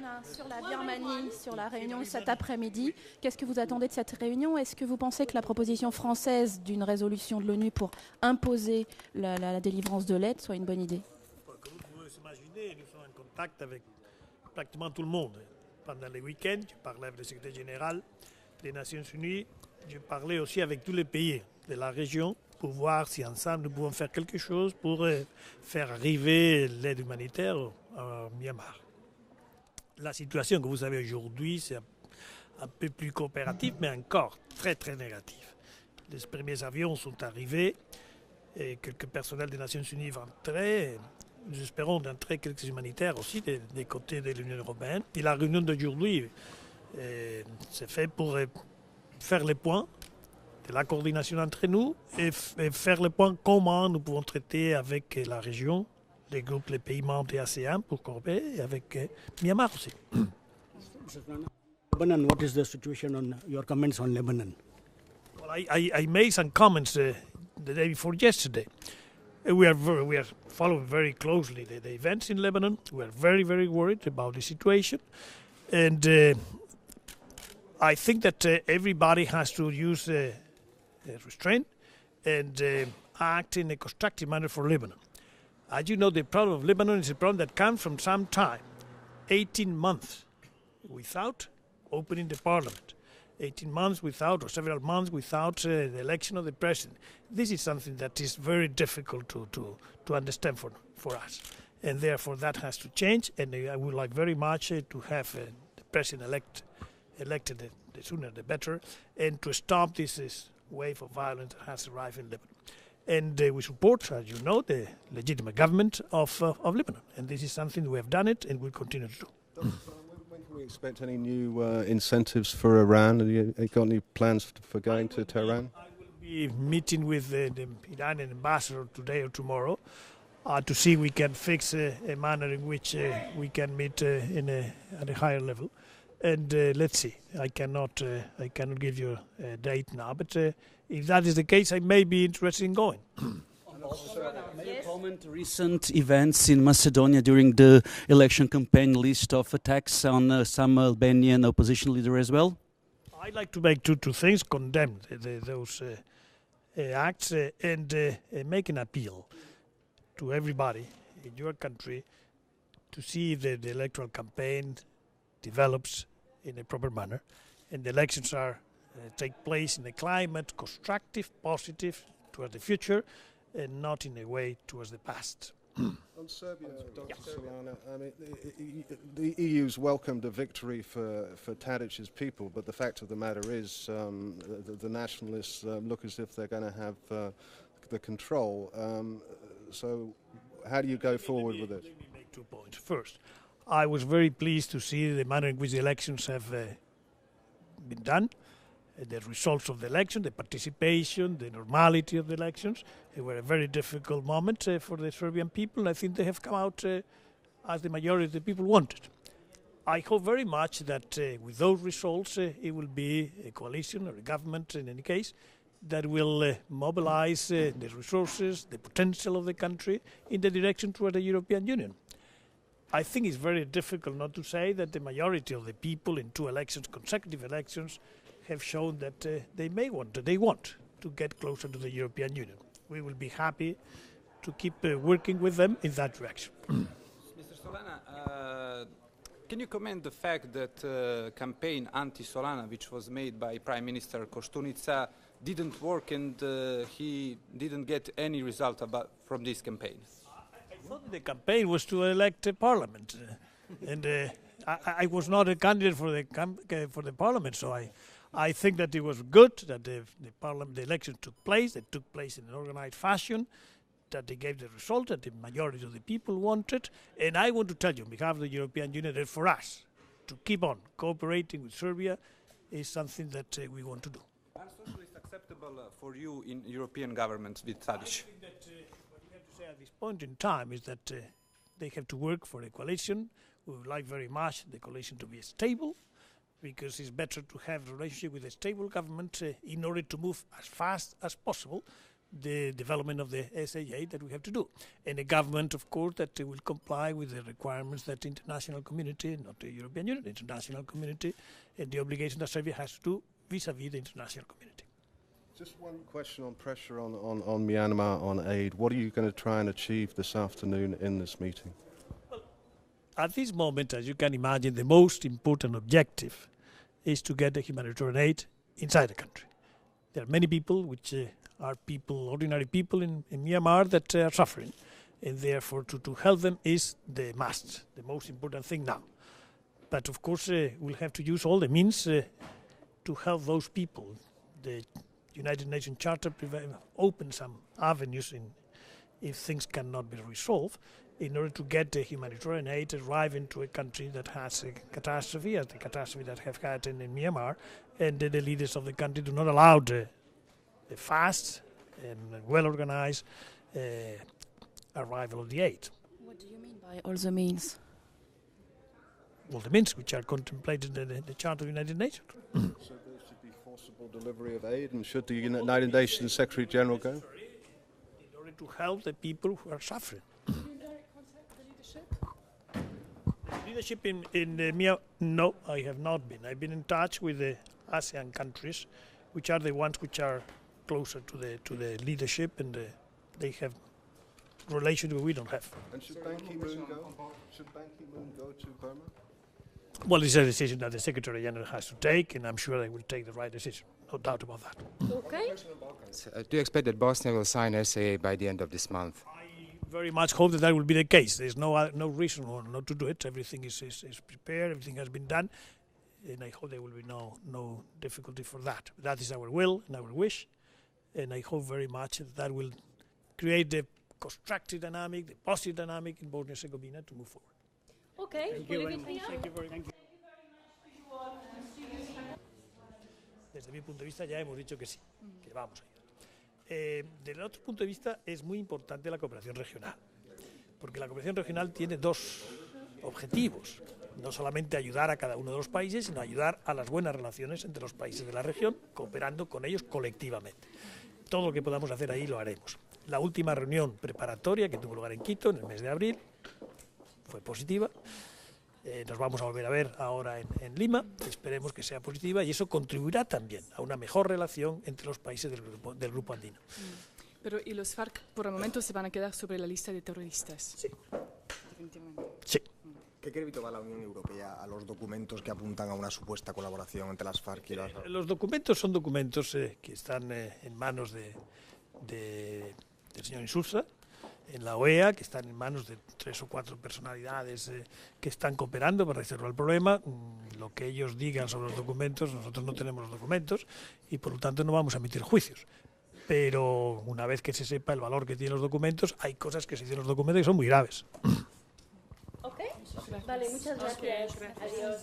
Solana, sur la Birmanie, sur la réunion cet après-midi, qu'est-ce que vous attendez de cette réunion? Est-ce que vous pensez que la proposition française d'une résolution de l'ONU pour imposer la délivrance de l'aide soit une bonne idée? Comme vous pouvez s'imaginer, nous sommes en contact avec pratiquement tout le monde. Pendant les week-ends, je parlais avec le secrétaire général des Nations Unies, je parlais aussi avec tous les pays de la région pour voir si ensemble nous pouvons faire quelque chose pour faire arriver l'aide humanitaire au Myanmar. La situation que vous avez aujourd'hui, c'est un peu plus coopérative, mais encore très très négative. Les premiers avions sont arrivés et quelques personnels des Nations Unies vont entrer. Nous espérons d'entrer quelques humanitaires aussi des côtés de l'Union européenne. Et la réunion d'aujourd'hui c'est fait pour faire les points de la coordination entre nous et faire le point comment nous pouvons traiter avec la région, les groupes, les pays membres de l'ASEAN pour coopérer et avec Myanmar aussi. Lebanon, what is the situation on your comments on Lebanon? Well, I made some comments the day before yesterday. We are following very closely the events in Lebanon. We are very, very worried about the situation. And I think that everybody has to use restraint and act in a constructive manner for Lebanon. As you know, the problem of Lebanon is a problem that comes from some time, 18 months without opening the parliament, 18 months without, or several months without the election of the president. This is something that is very difficult to understand for us. And therefore that has to change, and I would like very much to have the president elected the sooner the better, and to stop this wave of violence that has arrived in Lebanon. And we support, as you know, the legitimate government of Lebanon. And this is something we have done it and will continue to do. When can we expect any new incentives for Iran? Have you got any plans for going to Tehran? I will be meeting with the Iranian ambassador today or tomorrow to see if we can fix a manner in which we can meet at a higher level. And let's see. I cannot give you a date now, but if that is the case, I may be interested in going. May you comment recent events in Macedonia during the election campaign, list of attacks on some Albanian opposition leader as well? I'd like to make two things: condemn those acts and make an appeal to everybody in your country to see if the electoral campaign develops in a proper manner, and the elections take place in a climate constructive, positive towards the future, and not in a way towards the past. On Serbia, Dr. Solana, I mean, the EU's welcomed a victory for Tadic's people, but the fact of the matter is the nationalists look as if they're going to have the control. So how do you go forward with it? Let me make 2 points. First, I was very pleased to see the manner in which the elections have been done, the results of the election, the participation, the normality of the elections. They were a very difficult moment for the Serbian people. I think they have come out as the majority of the people wanted. I hope very much that with those results it will be a coalition or a government, in any case, that will mobilize the resources, the potential of the country in the direction toward the European Union. I think it's very difficult not to say that the majority of the people in 2 elections, consecutive elections, have shown that they want to get closer to the European Union. We will be happy to keep working with them in that direction. Mr. Solana, can you comment the fact that campaign anti-Solana, which was made by Prime Minister Koštunica, didn't work and he didn't get any result from this campaign? I thought the campaign was to elect a parliament, and I was not a candidate for the parliament, so I think that it was good that the election took place. They took place in an organized fashion, that they gave the result that the majority of the people wanted. And I want to tell you, on behalf of the European Union, that for us to keep on cooperating with Serbia is something that we want to do. Are socialists acceptable for you in European governments with Tadic? I think that what we have to say at this point in time is that they have to work for a coalition. We would like very much the coalition to be stable, because it's better to have a relationship with a stable government in order to move as fast as possible the development of the SAA that we have to do. And a government, of course, that will comply with the requirements that the international community, not the European Union, the international community, and the obligation that Serbia has to do vis-à-vis the international community. Just one question on pressure on Myanmar on aid. What are you going to try and achieve this afternoon in this meeting? Well, at this moment, as you can imagine, the most important objective is to get the humanitarian aid inside the country. There are many people which are people, ordinary people in Myanmar that are suffering, and therefore to help them is the must, the most important thing now. But of course we'll have to use all the means to help those people. The United Nations Charter opens some avenues if things cannot be resolved in order to get the humanitarian aid arrive into a country that has a catastrophe, as the catastrophe that have had in Myanmar, and the leaders of the country do not allow the fast and well-organized arrival of the aid. What do you mean by all the means? All the means which are contemplated in the Charter of the United Nations. So there should be forcible delivery of aid, and should the United Nations Secretary General go? In order to help the people who are suffering. Leadership in Myanmar? No, I have not been. I've been in touch with the ASEAN countries, which are the ones which are closer to the leadership, and they have relations that we don't have. And should Ban Ki-moon go? Should Ban Ki-moon go to Burma? Well, it's a decision that the Secretary General has to take, and I'm sure they will take the right decision. No doubt about that. Okay. Do you expect that Bosnia will sign SAA by the end of this month? I very much hope that will be the case. There's no reason not to do it. Everything is prepared. Everything has been done, and I hope there will be no difficulty for that. That is our will and our wish, and I hope very much that will create the constructive dynamic, the positive dynamic in Bosnia and Herzegovina to move forward. Okay. Thank you very much. Thank you very much. Desde mi punto de vista ya hemos dicho que sí, que vamos a ir. Desde el otro punto de vista es muy importante la cooperación regional, porque la cooperación regional tiene dos objetivos: no solamente ayudar a cada uno de los países, sino ayudar a las buenas relaciones entre los países de la región, cooperando con ellos colectivamente. Todo lo que podamos hacer ahí lo haremos. La última reunión preparatoria que tuvo lugar en Quito en el mes de abril fue positiva. Nos vamos a volver a ver ahora en Lima, esperemos que sea positiva, y eso contribuirá también a una mejor relación entre los países del grupo andino. Pero ¿y los FARC por el momento se van a quedar sobre la lista de terroristas? Sí. Definitivamente. Sí. ¿Qué crédito da la Unión Europea a los documentos que apuntan a una supuesta colaboración entre las FARC y las... Los documentos son documentos que están en manos del señor Insulza, en la OEA, que están en manos de 3 o 4 personalidades que están cooperando para resolver el problema. Lo que ellos digan sobre los documentos, nosotros no tenemos los documentos y por lo tanto no vamos a emitir juicios. Pero una vez que se sepa el valor que tienen los documentos, hay cosas que se dicen en los documentos que son muy graves. Ok, vale, muchas gracias. Adiós.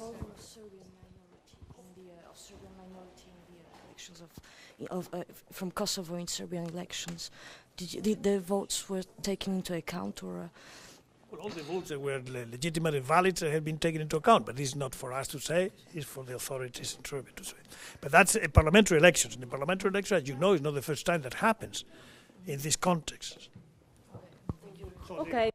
From Kosovo in Serbian elections, did the votes were taken into account, or? Well, all the votes that were legitimate and valid have been taken into account, but this is not for us to say; it's for the authorities in Serbia to say. But that's a parliamentary elections, and the parliamentary election, as you know, is not the first time that happens in this context. Okay.